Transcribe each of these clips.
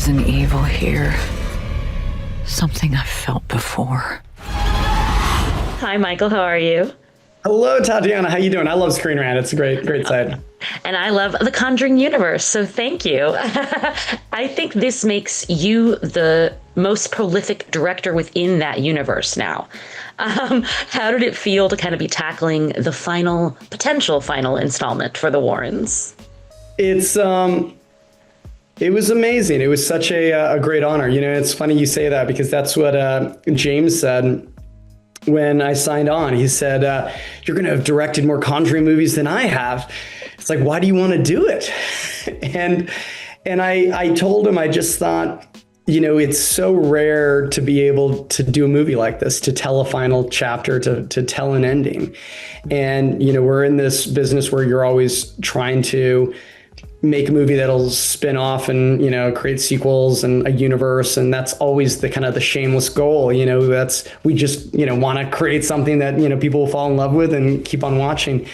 an evil here. Something I've felt before. Hi, Michael. How are you? Hello, Tatiana. How you doing? I love Screen Rant. It's a great site. And I love the Conjuring universe, so thank you. I think this makes you the most prolific director within that universe now. How did it feel to kind of be tackling the potential final installment for the Warrens? It was amazing. It was such a great honor. You know, it's funny you say that because that's what James said when I signed on. He said, you're going to have directed more Conjuring movies than I have. It's like, why do you want to do it? And I told him, I just thought, you know, it's so rare to be able to do a movie like this, to tell a final chapter, to tell an ending. And, you know, we're in this business where you're always trying to make a movie that'll spin off and, you know, create sequels and a universe. And that's always the kind of the shameless goal. You know, we just, you know, want to create something that, you know, people will fall in love with and keep on watching.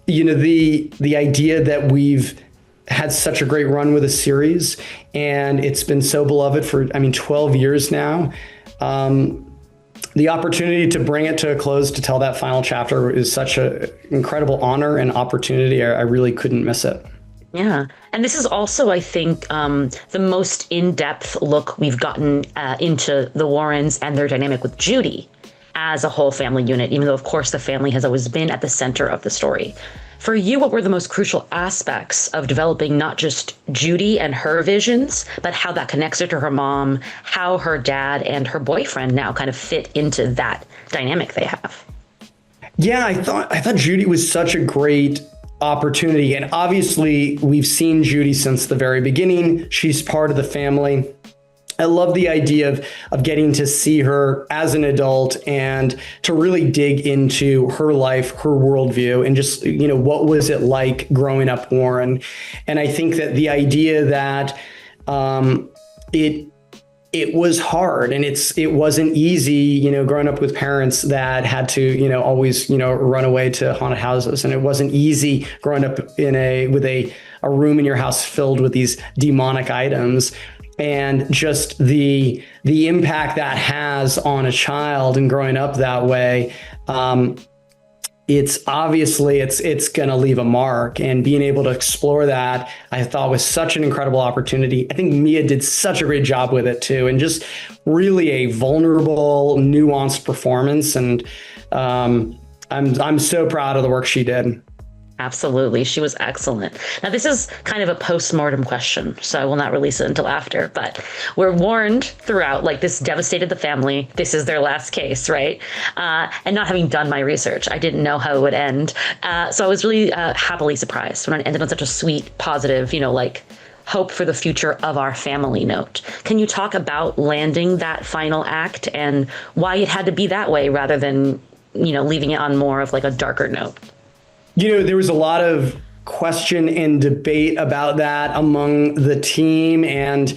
You know, the idea that we've had such a great run with a series and it's been so beloved for, 12 years now. The opportunity to bring it to a close, to tell that final chapter is such an incredible honor and opportunity. I really couldn't miss it. Yeah. And this is also, I think, the most in-depth look we've gotten into the Warrens and their dynamic with Judy as a whole family unit, even though, of course, the family has always been at the center of the story. For you, what were the most crucial aspects of developing not just Judy and her visions, but how that connects her to her mom, how her dad and her boyfriend now kind of fit into that dynamic they have? Yeah, I thought Judy was such a great opportunity. And obviously, we've seen Judy since the very beginning. She's part of the family. I love the idea of getting to see her as an adult and to really dig into her life, her worldview, and just, you know, what was it like growing up Warren? And I think that the idea that it was hard and it wasn't easy, you know, growing up with parents that had to, you know, always, you know, run away to haunted houses. And it wasn't easy growing up with a room in your house filled with these demonic items. And just the impact that has on a child and growing up that way, it's obviously it's going to leave a mark, and being able to explore that, I thought was such an incredible opportunity. I think Mia did such a great job with it too, and just really a vulnerable, nuanced performance. And I'm so proud of the work she did. Absolutely. She was excellent. Now, this is kind of a post-mortem question, so I will not release it until after, but we're warned throughout, like, this devastated the family. This is their last case, right? And not having done my research, I didn't know how it would end. So I was really happily surprised when it ended on such a sweet, positive, you know, like, hope for the future of our family note. Can you talk about landing that final act and why it had to be that way rather than, you know, leaving it on more of like a darker note? You know, there was a lot of question and debate about that among the team, and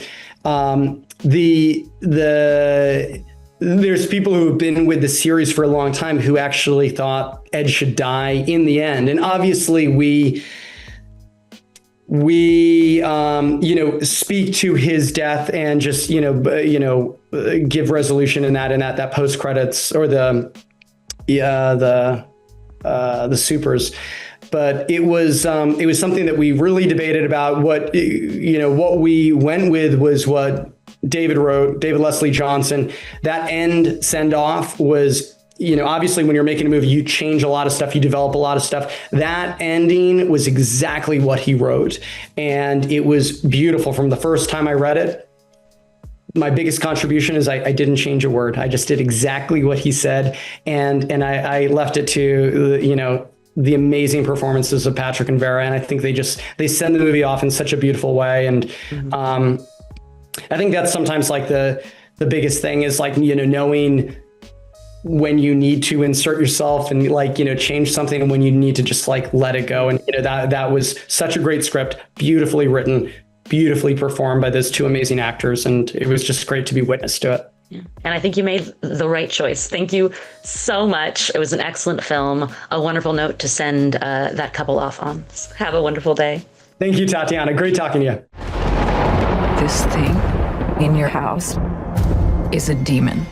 there's people who have been with the series for a long time who actually thought Ed should die in the end. And obviously we you know, speak to his death and just, give resolution in that post credits or the supers. But it was something that we really debated about. What we went with was what David wrote, David Leslie Johnson. That end send off was, you know, obviously when you're making a movie, you change a lot of stuff, you develop a lot of stuff. That ending was exactly what he wrote. And it was beautiful from the first time I read it. My biggest contribution is I didn't change a word. I just did exactly what he said. And I left it to, you know, the amazing performances of Patrick and Vera. And I think they send the movie off in such a beautiful way. And I think that's sometimes like the biggest thing is, like, you know, knowing when you need to insert yourself and, like, you know, change something, and when you need to just like let it go. And, you know, that was such a great script, beautifully written, beautifully performed by those two amazing actors. And it was just great to be witness to it. Yeah. And I think you made the right choice. Thank you so much. It was an excellent film, a wonderful note to send that couple off on. Have a wonderful day. Thank you, Tatiana. Great talking to you. This thing in your house is a demon.